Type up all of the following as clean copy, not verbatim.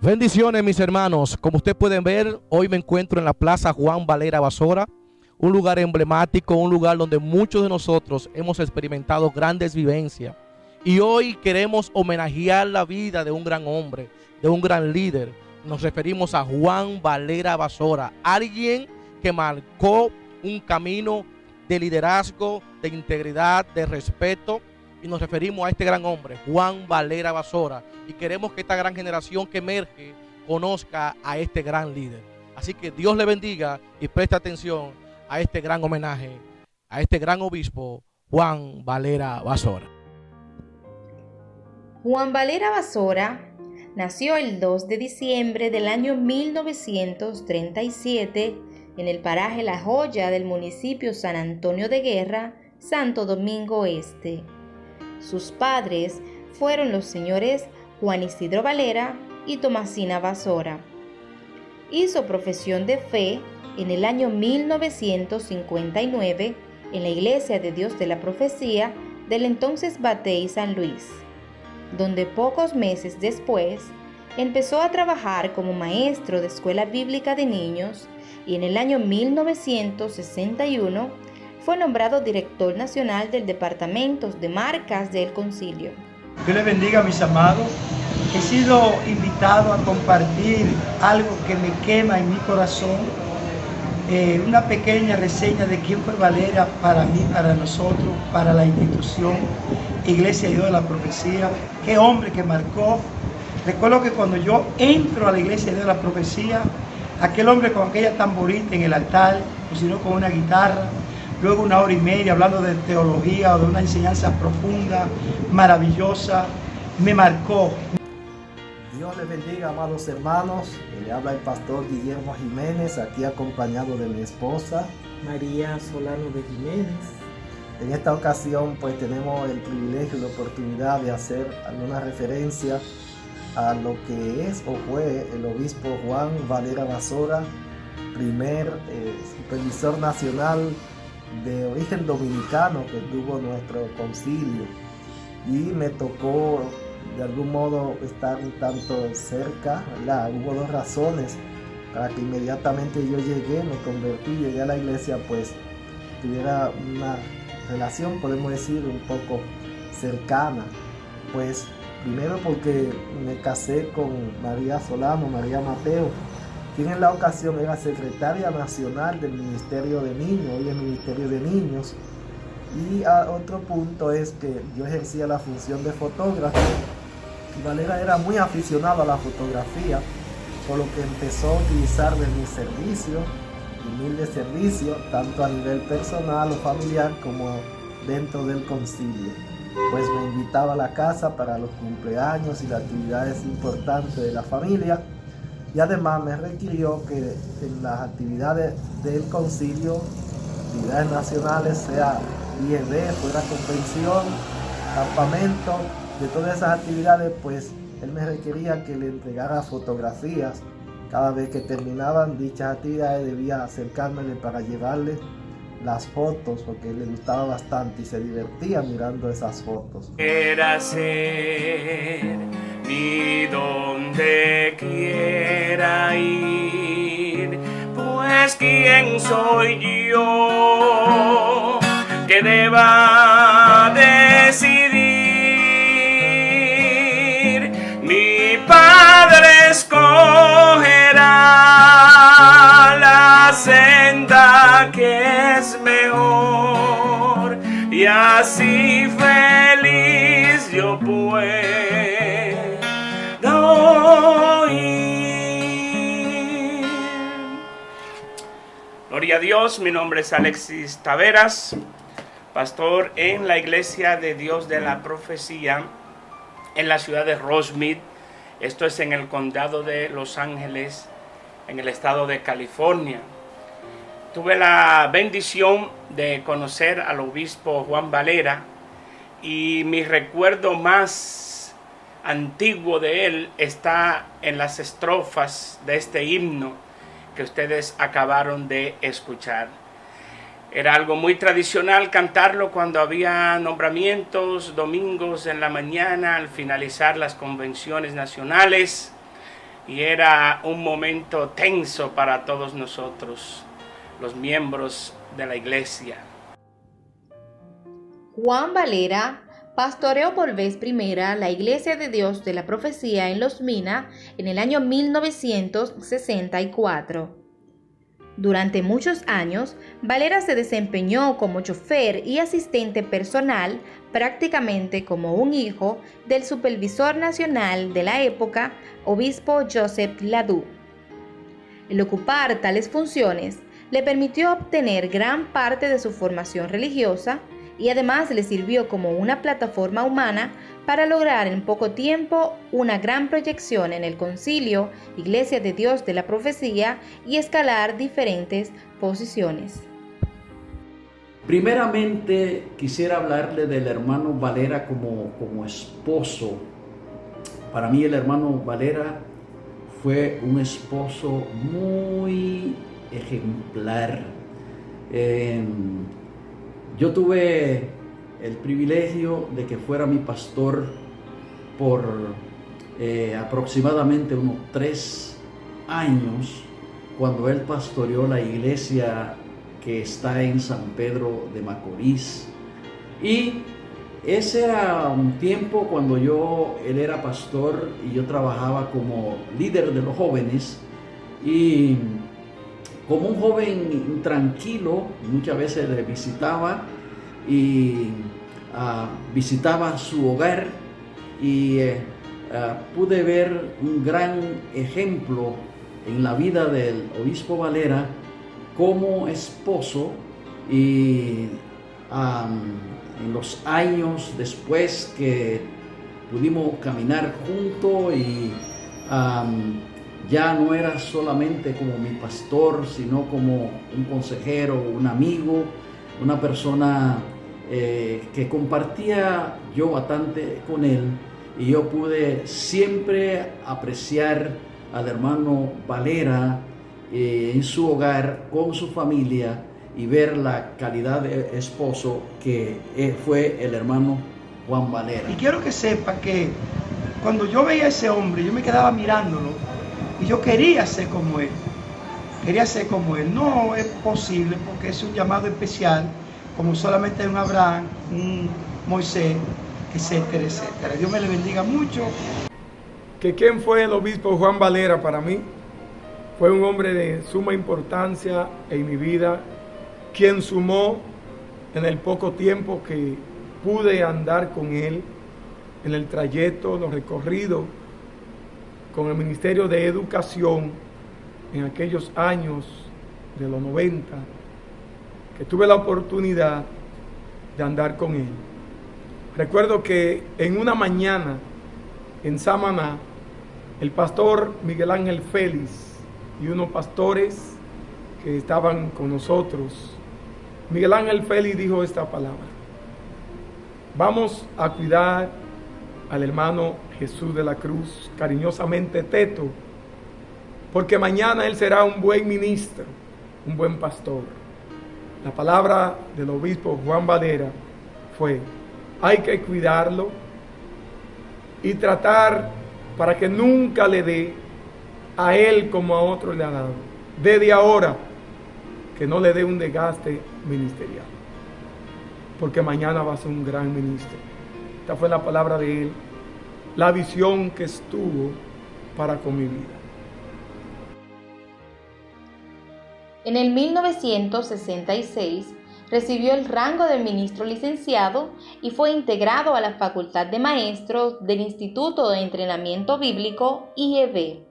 Bendiciones, mis hermanos. Como ustedes pueden ver, hoy me encuentro en la Plaza Juan Valera Basora, un lugar emblemático, un lugar donde muchos de nosotros hemos experimentado grandes vivencias. Y hoy queremos homenajear la vida de un gran hombre, de un gran líder. Nos referimos a Juan Valera Basora, alguien que marcó un camino de liderazgo, de integridad, de respeto. Y nos referimos a este gran hombre, Juan Valera Basora. Y queremos que esta gran generación que emerge conozca a este gran líder. Así que Dios le bendiga y preste atención a este gran homenaje, a este gran obispo, Juan Valera Basora. Juan Valera Basora nació el 2 de diciembre del año 1937 en el paraje La Joya del municipio San Antonio de Guerra, Santo Domingo Este. Sus padres fueron los señores Juan Isidro Valera y Tomasina Basora. Hizo profesión de fe en el año 1959 en la Iglesia de Dios de la Profecía del entonces Batey San Luis, donde pocos meses después empezó a trabajar como maestro de escuela bíblica de niños y en el año 1961 fue nombrado director nacional del Departamento de Marcas del Concilio. Dios les bendiga, mis amados. He sido invitado a compartir algo que me quema en mi corazón, una pequeña reseña de quién fue Valera para mí, para nosotros, para la institución Iglesia de Dios de la Profecía. Qué hombre que marcó. Recuerdo que cuando yo entro a la Iglesia de Dios de la Profecía, aquel hombre con aquella tamborita en el altar, o si no con una guitarra, luego 1 hora y media hablando de teología o de una enseñanza profunda, maravillosa, me marcó. Dios les bendiga, amados hermanos. Le habla el pastor Guillermo Jiménez, aquí acompañado de mi esposa María Solano de Jiménez. En esta ocasión pues tenemos el privilegio y la oportunidad de hacer alguna referencia a lo que es o fue el obispo Juan Valera Basora, primer supervisor nacional de origen dominicano que tuvo nuestro concilio, y me tocó de algún modo estar un tanto cerca, ¿verdad? Hubo dos razones para que inmediatamente yo me convertí, llegué a la iglesia, pues tuviera una relación, podemos decir, un poco cercana. Pues primero porque me casé con María Solano, María Mateo, quien en la ocasión era secretaria nacional del Ministerio de Niños, hoy el Ministerio de Niños. Y otro punto es que yo ejercía la función de fotógrafo y Valera era muy aficionado a la fotografía, por lo que empezó a utilizar de mi servicio, humilde servicio, tanto a nivel personal o familiar como dentro del concilio. Pues me invitaba a la casa para los cumpleaños y las actividades importantes de la familia, y además me requirió que en las actividades del concilio, actividades nacionales, sea IED, fuera convención, campamento, de todas esas actividades, pues él me requería que le entregara fotografías. Cada vez que terminaban dichas actividades debía acercármele para llevarle las fotos, porque le gustaba bastante y se divertía mirando esas fotos. Quiera ser ni donde quiera ir, pues quién soy yo que deba decidir. Mi Padre escogerá la senda que es mejor, y así feliz yo puedo ir. Gloria a Dios. Mi nombre es Alexis Taveras, pastor en la Iglesia de Dios de la Profecía en la ciudad de Rosemead. Esto es en el condado de Los Ángeles, en el estado de California. Tuve la bendición de conocer al obispo Juan Valera, y mi recuerdo más antiguo de él está en las estrofas de este himno que ustedes acabaron de escuchar. Era algo muy tradicional cantarlo cuando había nombramientos, domingos en la mañana, al finalizar las convenciones nacionales. y era un momento tenso para todos nosotros, los miembros de la iglesia. Juan Valera pastoreó por vez primera la Iglesia de Dios de la Profecía en Los Mina en el año 1964. Durante muchos años, Valera se desempeñó como chofer y asistente personal, prácticamente como un hijo del supervisor nacional de la época, obispo Joseph Ladue. El ocupar tales funciones le permitió obtener gran parte de su formación religiosa y además le sirvió como una plataforma humana para lograr en poco tiempo una gran proyección en el Concilio, Iglesia de Dios de la Profecía, y escalar diferentes posiciones. Primeramente quisiera hablarle del hermano Valera como esposo. Para mí el hermano Valera fue un esposo muy ejemplar. Yo tuve el privilegio de que fuera mi pastor por aproximadamente unos 3 años, cuando él pastoreó la iglesia que está en San Pedro de Macorís. Y ese era un tiempo cuando él era pastor y yo trabajaba como líder de los jóvenes, y como un joven tranquilo, muchas veces le visitaba y visitaba su hogar, y pude ver un gran ejemplo en la vida del obispo Valera como esposo, y en los años después que pudimos caminar juntos, y ya no era solamente como mi pastor, sino como un consejero, un amigo, una persona que compartía yo bastante con él, y yo pude siempre apreciar al hermano Valera en su hogar, con su familia, y ver la calidad de esposo que fue el hermano Juan Valera. Y quiero que sepa que cuando yo veía a ese hombre, yo me quedaba mirándolo y yo quería ser como él. Quería ser como él. No es posible porque es un llamado especial, como solamente un Abraham, un Moisés, etcétera, etcétera. Dios me le bendiga mucho. ¿Quién fue el obispo Juan Valera para mí? Fue un hombre de suma importancia en mi vida, quien sumó en el poco tiempo que pude andar con él, en el trayecto, los recorridos con el Ministerio de Educación en aquellos años de los 90, que tuve la oportunidad de andar con él. Recuerdo que en una mañana en Samaná, el pastor Miguel Ángel Félix y unos pastores que estaban con nosotros, Miguel Ángel Félix dijo esta palabra: vamos a cuidar al hermano Jesús de la Cruz, cariñosamente Teto, porque mañana él será un buen ministro, un buen pastor. La palabra del obispo Juan Valera fue: hay que cuidarlo y tratar para que nunca le dé a él como a otro le ha dado. Desde ahora, que no le dé un desgaste ministerial, porque mañana va a ser un gran ministro. Esta fue la palabra de él, la visión que estuvo para con mi vida. En el 1966 recibió el rango de ministro licenciado y fue integrado a la Facultad de Maestros del Instituto de Entrenamiento Bíblico IEB.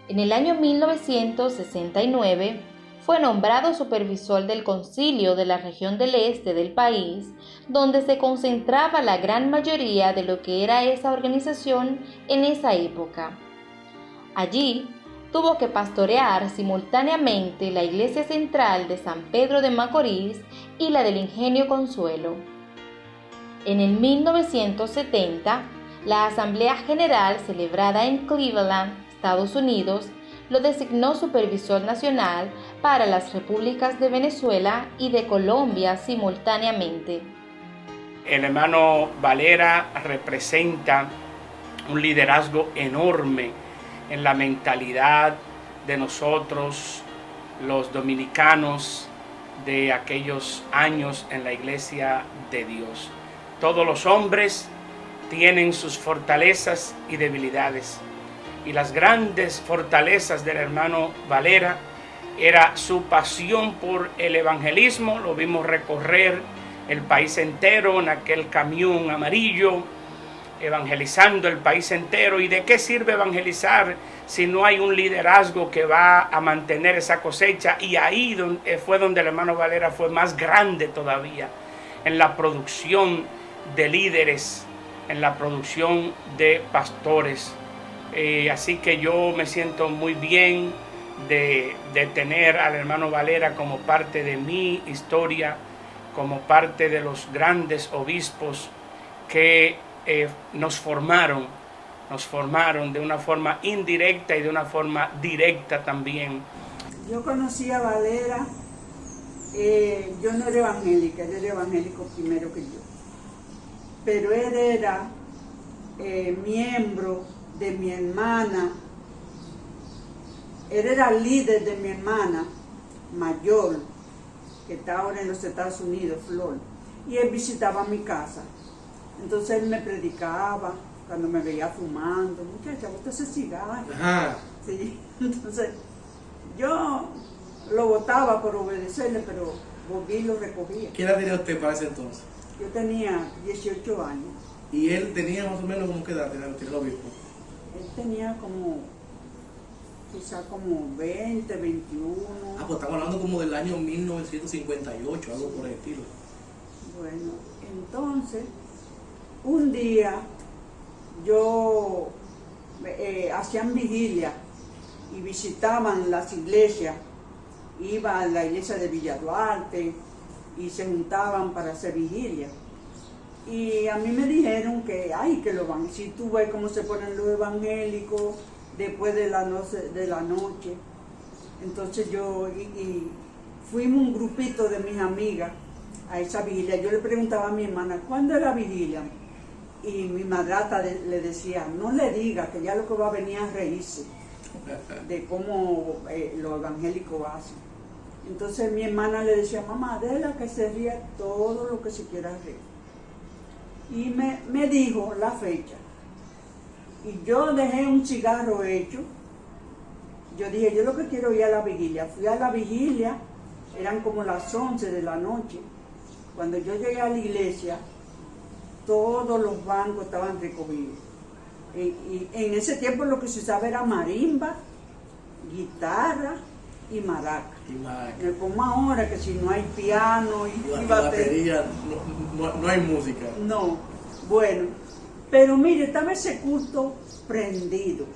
En el año 1969 fue nombrado supervisor del Concilio de la región del este del país, donde se concentraba la gran mayoría de lo que era esa organización en esa época. Allí tuvo que pastorear simultáneamente la iglesia central de San Pedro de Macorís y la del Ingenio Consuelo. En el 1970, la Asamblea General celebrada en Cleveland, Estados Unidos, lo designó supervisor nacional para las repúblicas de Venezuela y de Colombia simultáneamente. El hermano Valera representa un liderazgo enorme en la mentalidad de nosotros, los dominicanos, de aquellos años en la iglesia de Dios. Todos los hombres tienen sus fortalezas y debilidades. Y las grandes fortalezas del hermano Valera era su pasión por el evangelismo. Lo vimos recorrer el país entero en aquel camión amarillo, evangelizando el país entero. ¿Y de qué sirve evangelizar si no hay un liderazgo que va a mantener esa cosecha? Y ahí fue donde el hermano Valera fue más grande todavía, en la producción de líderes, en la producción de pastores. Así que yo me siento muy bien de tener al hermano Valera como parte de mi historia, como parte de los grandes obispos que nos formaron de una forma indirecta y de una forma directa también. Yo conocí a Valera, yo no era evangélica, él era evangélico primero que yo, pero él era miembro de mi hermana, él era líder de mi hermana mayor, que está ahora en los Estados Unidos, Flor, y él visitaba mi casa. Entonces él me predicaba cuando me veía fumando. Muchacha, usted se cigarro. Ajá. Sí, entonces yo lo botaba por obedecerle, pero volví y lo recogía. ¿Qué edad tenía usted para ese entonces? Yo tenía 18 años. ¿Y él tenía más o menos como qué edad tenía el obispo? Él tenía quizá como 20, 21. Ah, pues estamos hablando como del año 1958, algo por el estilo. Bueno, entonces, un día yo hacían vigilia y visitaban las iglesias, iba a la iglesia de Villa Duarte y se juntaban para hacer vigilia. Y a mí me dijeron que, si tú ves cómo se ponen los evangélicos después de la noche. Entonces fuimos un grupito de mis amigas a esa vigilia. Yo le preguntaba a mi hermana, ¿cuándo era vigilia? Y mi madrastra le decía, no le diga, que ya lo que va a venir a reírse de cómo los evangélicos hacen. Entonces mi hermana le decía, mamá, déjala que se ría todo lo que se quiera reír. Y me dijo la fecha. Y yo dejé un cigarro hecho. Yo dije, yo lo que quiero ir a la vigilia. Fui a la vigilia, eran como las 11 de la noche. Cuando yo llegué a la iglesia, todos los bancos estaban recogidos. Y en ese tiempo lo que se usaba era marimba, guitarra y maraca. No como ahora, que si no hay piano y batería, no hay música. No, bueno, pero mire, estaba ese culto prendido.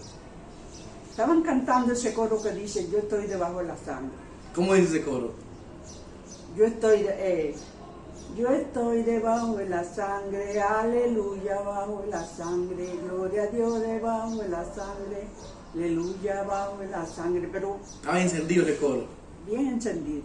Estaban cantando ese coro que dice, yo estoy debajo de la sangre. ¿Cómo dice ese coro? Yo estoy debajo de la sangre, aleluya, bajo de la sangre, gloria a Dios debajo de la sangre, aleluya, bajo de la sangre. Pero estaba encendido ese coro. Bien encendido.